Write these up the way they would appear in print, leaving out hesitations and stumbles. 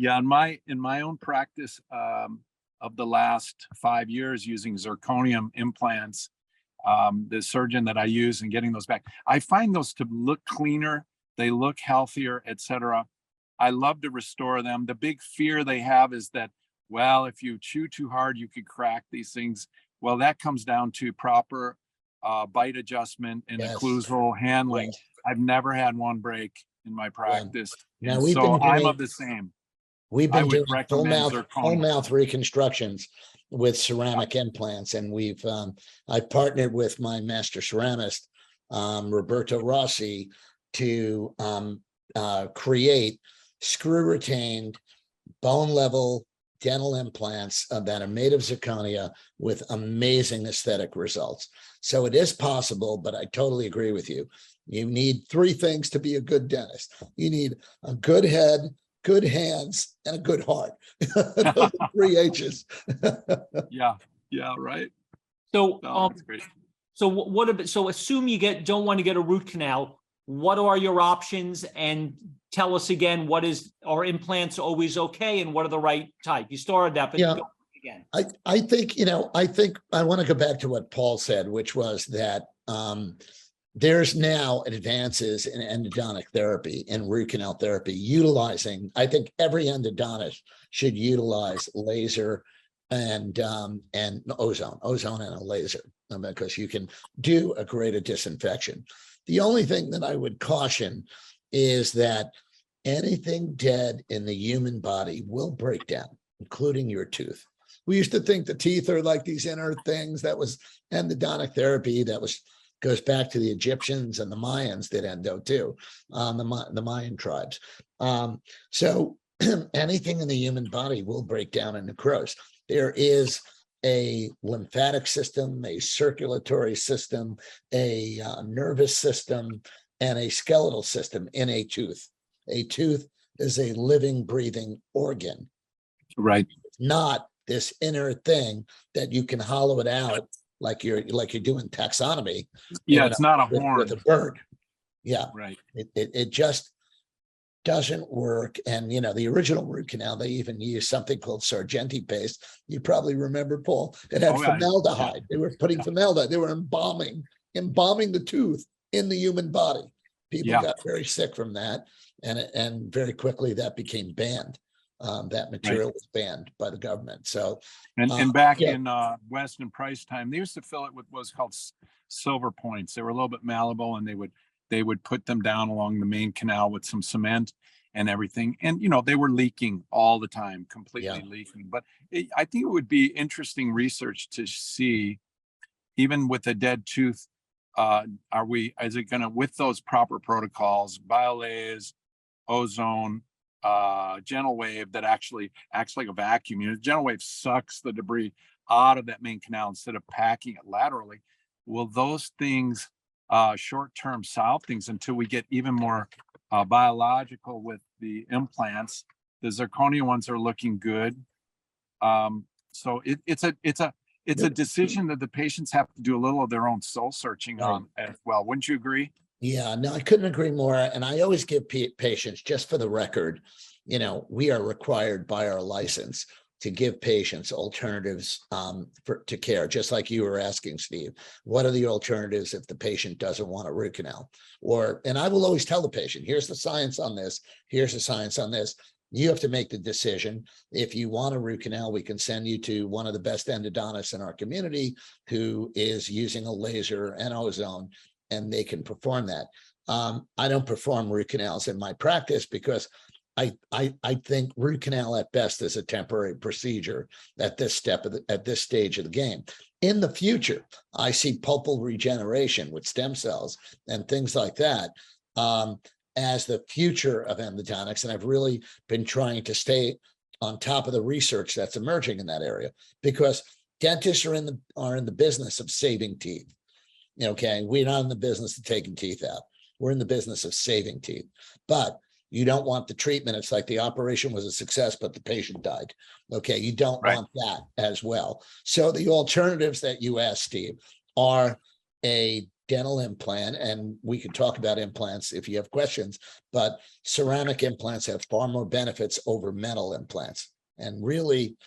Yeah, in my own practice of the last 5 years using zirconium implants, the surgeon that I use and getting those back, I find those to look cleaner, they look healthier, etc. I love to restore them. The big fear they have is that, well, if you chew too hard, you could crack these things. Well, that comes down to proper bite adjustment and Yes. occlusal handling. Yes. I've never had one break in my practice. Now And we've so been I'm doing- of the same. We've I been would doing full recommend zirconium. mouth reconstructions with ceramic implants, and I've partnered with my master ceramist, Roberto Rossi, to create screw retained bone level dental implants that are made of zirconia with amazing aesthetic results. So it is possible, but I totally agree with you. You need 3 things to be a good dentist. You need a good head, good hands, and a good heart. Those are 3 H's. Yeah, right. So, That's great. so what about, so assume you don't want to get a root canal. What are your options? And tell us again, are implants always okay? And what are the right type? You started that, but Yeah. go again. I think I want to go back to what Paul said, which was that there's now advances in endodontic therapy and root canal therapy utilizing, I think every endodontist should utilize laser and ozone and a laser, because you can do a greater disinfection. The only thing that I would caution is that anything dead in the human body will break down, including your tooth. We used to think the teeth are like these inner things. That was endodontic therapy. Goes back to the Egyptians, and the Mayans did endo too, the Mayan tribes. So anything in the human body will break down and necrose. There is a lymphatic system, a circulatory system, a nervous system, and a skeletal system in a tooth. A tooth is a living, breathing organ. Right. It's not this inner thing that you can hollow it out like you're doing taxonomy. Yeah, it's not a horn. With a bird. Yeah. Right. It just doesn't work. And the original root canal, they even used something called Sargenti paste. You probably remember, Paul. It had formaldehyde. Yeah. They were putting formaldehyde. They were embalming the tooth in the human body. People got very sick from that, and very quickly that became banned. That material was banned by the government. So, and back in Weston Price time, they used to fill it with what's called silver points. They were a little bbit malleable, and they would put them down along the main canal with some cement and everything. And they were leaking all the time, completely leaking. But I think it would be interesting research to see, even with a dead tooth, is it going to, with those proper protocols, BioLase, ozone, gentle wave that actually acts like a vacuum. Gentle wave sucks the debris out of that main canal instead of packing it laterally. Will those things, short-term solve things until we get even more biological with the implants? The zirconia ones are looking good. So it's a decision that the patients have to do a little of their own soul searching on as well. Wouldn't you agree? Yeah, no, I couldn't agree more. And I always give patients, just for the record, we are required by our license to give patients alternatives to care, just like you were asking, Steve. What are the alternatives if the patient doesn't want a root canal? And I will always tell the patient, here's the science on this, here's the science on this. You have to make the decision. If you want a root canal, we can send you to one of the best endodontists in our community who is using a laser and ozone, and they can perform that. I don't perform root canals in my practice because I think root canal at best is a temporary procedure at this stage of the game. In the future, I see pulpal regeneration with stem cells and things like that as the future of endodontics. And I've really been trying to stay on top of the research that's emerging in that area, because dentists are in the business of saving teeth. Okay, we're not in the business of taking teeth out. We're in the business of saving teeth. But you don't want the treatment. It's like the operation was a success, but the patient died. Okay, you don't want that as well. So the alternatives that you asked, Steve, are a dental implant, and we could talk about implants if you have questions, but ceramic implants have far more benefits over metal implants. And really,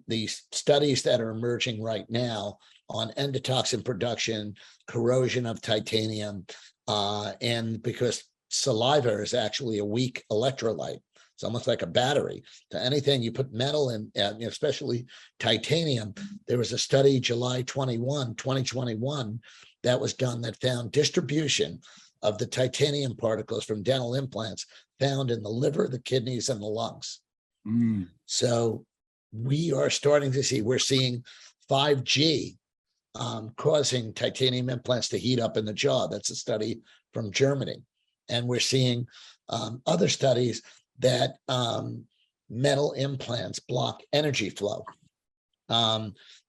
the studies that are emerging right now on endotoxin production, corrosion of titanium, and because saliva is actually a weak electrolyte. It's almost like a battery to anything you put metal in, especially titanium. There was a study July 21, 2021, that was done that found distribution of the titanium particles from dental implants found in the liver, the kidneys, and the lungs. So we are starting to see, we're seeing 5G causing titanium implants to heat up in the jaw. That's a study from Germany. And we're seeing other studies that metal implants block energy flow.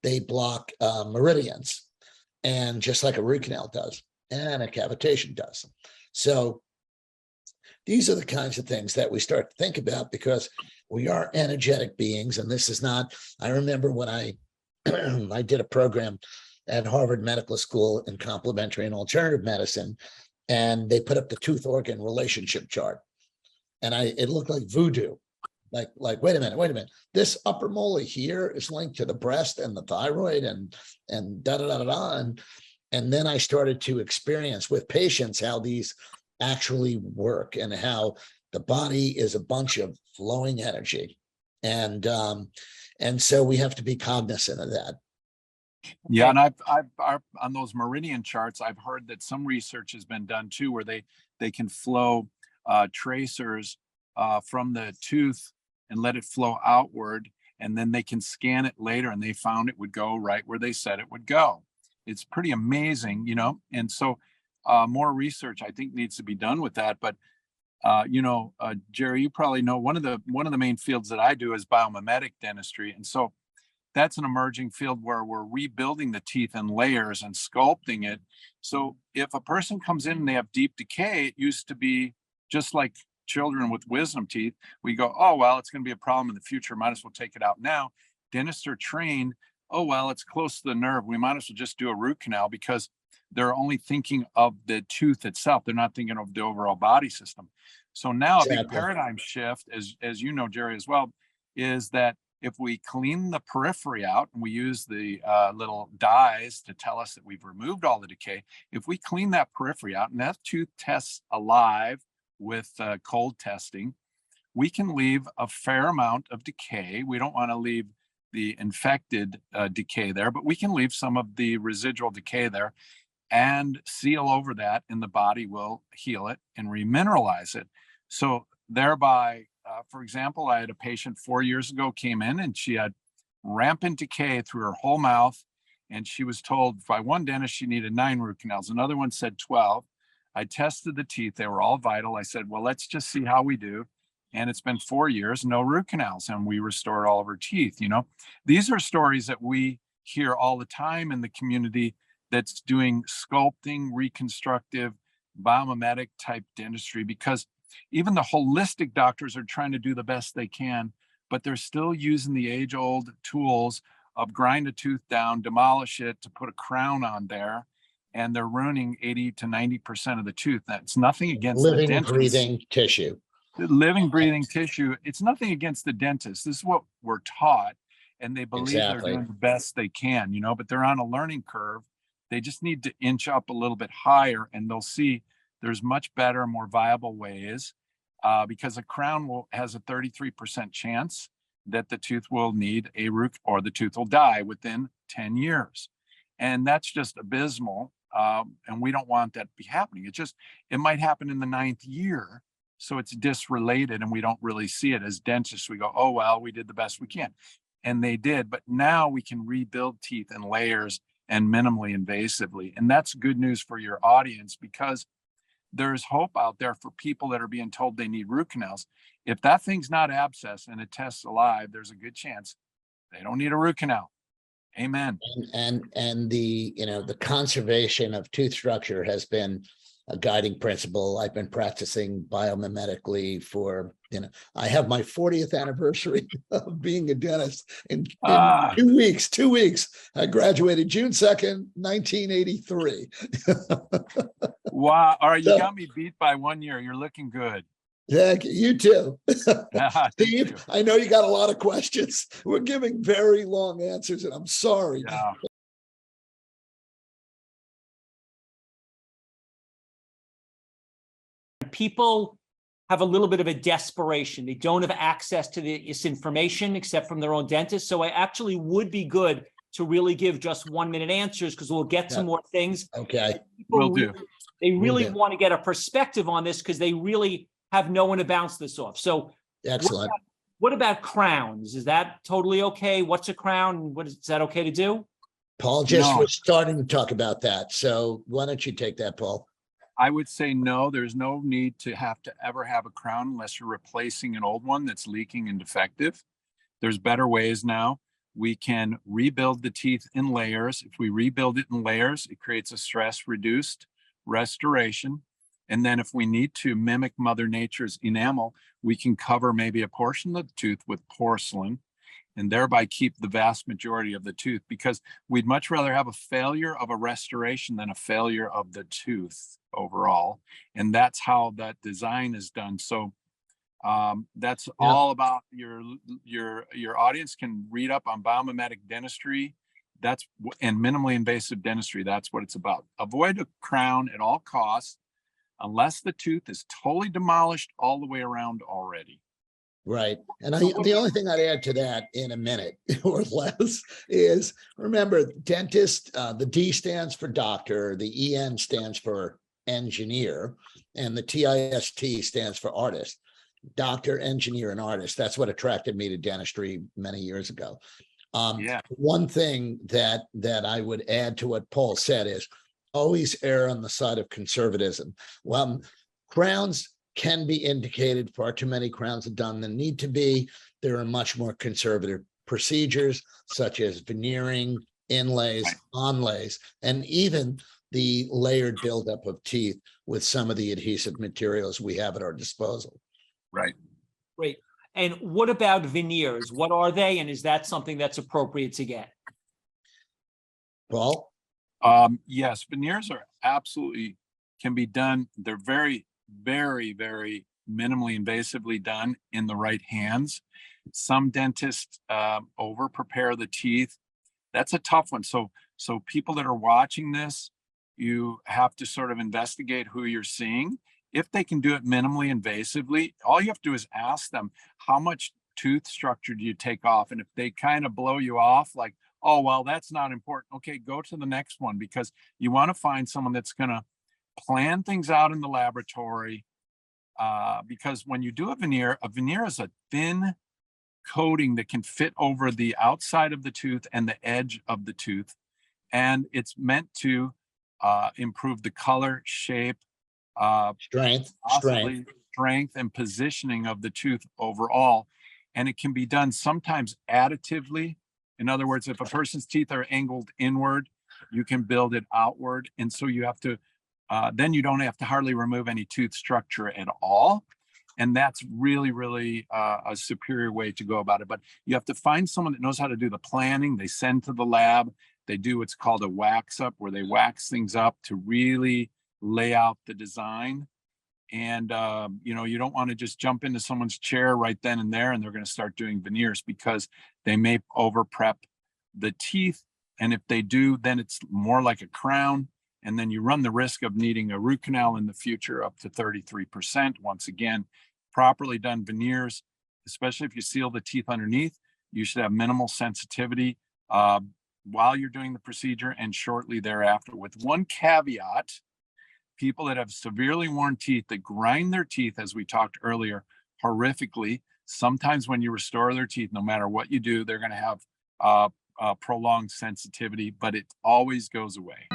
They block meridians, and just like a root canal does, and a cavitation does. So these are the kinds of things that we start to think about, because we are energetic beings. And this is not, I remember when I did a program at Harvard Medical School in complementary and alternative medicine, and they put up the tooth organ relationship chart. And it looked like voodoo. Like, wait a minute. This upper molar here is linked to the breast and the thyroid and da da da da da. And then I started to experience with patients how these actually work, and how the body is a bunch of flowing energy. And so we have to be cognizant of that. Yeah, and I've on those meridian charts, I've heard that some research has been done too, where they can flow tracers from the tooth and let it flow outward, and then they can scan it later, and they found it would go right where they said it would go. It's pretty amazing, and so more research, I think, needs to be done with that. But Jerry, you probably know one of the main fields that I do is biomimetic dentistry, and so that's an emerging field where we're rebuilding the teeth in layers and sculpting it. So if a person comes in and they have deep decay, it used to be just like children with wisdom teeth. We go, oh, well, it's going to be a problem in the future. Might as well take it out now. Dentists are trained, oh, well, it's close to the nerve. We might as well just do a root canal, because they're only thinking of the tooth itself. They're not thinking of the overall body system. So now a big paradigm shift, as you know, Jerry, as well, is that if we clean the periphery out, and we use the little dyes to tell us that we've removed all the decay, if we clean that periphery out and that tooth tests alive with cold testing, we can leave a fair amount of decay. We don't want to leave the infected decay there, but we can leave some of the residual decay there and seal over that, and the body will heal it and remineralize it. So thereby, for example, I had a patient 4 years ago, came in, and she had rampant decay through her whole mouth. And she was told by one dentist she needed 9 root canals. Another one said 12. I tested the teeth. They were all vital. I said, well, let's just see how we do. And it's been 4 years, no root canals, and we restored all of her teeth. These are stories that we hear all the time in the community that's doing sculpting, reconstructive, biomimetic type dentistry, because even the holistic doctors are trying to do the best they can, but they're still using the age-old tools of grind a tooth down, demolish it to put a crown on there, and they're ruining 80 to 90% of the tooth. That's nothing against the Living, dentist. breathing tissue. Living, breathing tissue. It's nothing against the dentist. This is what we're taught, and they believe they're doing the best they can, but they're on a learning curve. They just need to inch up a little bit higher, and they'll see there's much better, more viable ways, because a crown has a 33% chance that the tooth will need a root, or the tooth will die within 10 years. And that's just abysmal. And we don't want that to be happening. It might happen in the 9th year. So it's disrelated, and we don't really see it as dentists. We go, oh, well, we did the best we can. And they did. But now we can rebuild teeth in layers and minimally invasively. And that's good news for your audience, because there's hope out there for people that are being told they need root canals. If that thing's not abscess and it tests alive, there's a good chance they don't need a root canal. Amen. And the conservation of tooth structure has been a guiding principle. I've been practicing biomimetically for, I have my 40th anniversary of being a dentist in 2 weeks. 2 weeks. I graduated June 2nd, 1983. Wow. All right. You So, got me beat by 1 year. You're looking good. Thank you. You too. Thank Steve, you. I know you got a lot of questions. We're giving very long answers, and I'm sorry. Yeah. People have a little bit of a desperation. They don't have access to this information except from their own dentist. So I actually would be good to really give just 1 minute answers, because we'll get some more things. Okay. Will do. They really want to get a perspective on this because they really have no one to bounce this off. So Excellent. what about crowns? Is that totally okay? What's a crown? Is that okay to do? Paul just was starting to talk about that. So why don't you take that, Paul? I would say no, there's no need to ever have a crown unless you're replacing an old one that's leaking and defective. There's better ways now. We can rebuild the teeth in layers. If we rebuild it in layers, it creates a stress reduced restoration. And then if we need to mimic Mother Nature's enamel, we can cover maybe a portion of the tooth with porcelain and thereby keep the vast majority of the tooth, because we'd much rather have a failure of a restoration than a failure of the tooth overall. And that's how that design is done. So that's all about your audience can read up on biomimetic dentistry. And minimally invasive dentistry. That's what it's about. Avoid a crown at all costs unless the tooth is totally demolished all the way around already. Right. And the only thing I'd add to that in a minute or less is, remember, dentist, the D stands for doctor, the EN stands for engineer, and the TIST stands for artist. Doctor, engineer, and artist. That's what attracted me to dentistry many years ago. One thing that I would add to what Paul said is always err on the side of conservatism. Well, crowns can be indicated. Far too many crowns are done than need to be. There are much more conservative procedures such as veneering, inlays, onlays, and even the layered buildup of teeth with some of the adhesive materials we have at our disposal. Right. Great. And what about veneers? What are they? And is that something that's appropriate to get? Paul? Yes, veneers are absolutely can be done. They're very, very, very minimally invasively done in the right hands. Some dentists over prepare the teeth. That's a tough one. So people that are watching this, you have to sort of investigate who you're seeing. If they can do it minimally invasively, all you have to do is ask them, how much tooth structure do you take off? And if they kind of blow you off, like, oh, well, that's not important. Okay, go to the next one, because you want to find someone that's going to plan things out in the laboratory. Because when you do a veneer is a thin coating that can fit over the outside of the tooth and the edge of the tooth. And it's meant to improve the color, shape, strength and positioning of the tooth overall. And it can be done sometimes additively. In other words, if a person's teeth are angled inward, you can build it outward. And so you have to, then you don't have to hardly remove any tooth structure at all. And that's really, really a superior way to go about it. But you have to find someone that knows how to do the planning. They send to the lab. They do what's called a wax up, where they wax things up to really lay out the design. And, you don't want to just jump into someone's chair right then and there, and they're going to start doing veneers, because they may over prep the teeth. And if they do, then it's more like a crown. And then you run the risk of needing a root canal in the future up to 33%. Once again, properly done veneers, especially if you seal the teeth underneath, you should have minimal sensitivity while you're doing the procedure and shortly thereafter, with one caveat. People that have severely worn teeth that grind their teeth, as we talked earlier, horrifically, sometimes when you restore their teeth, no matter what you do, they're going to have prolonged sensitivity, but it always goes away.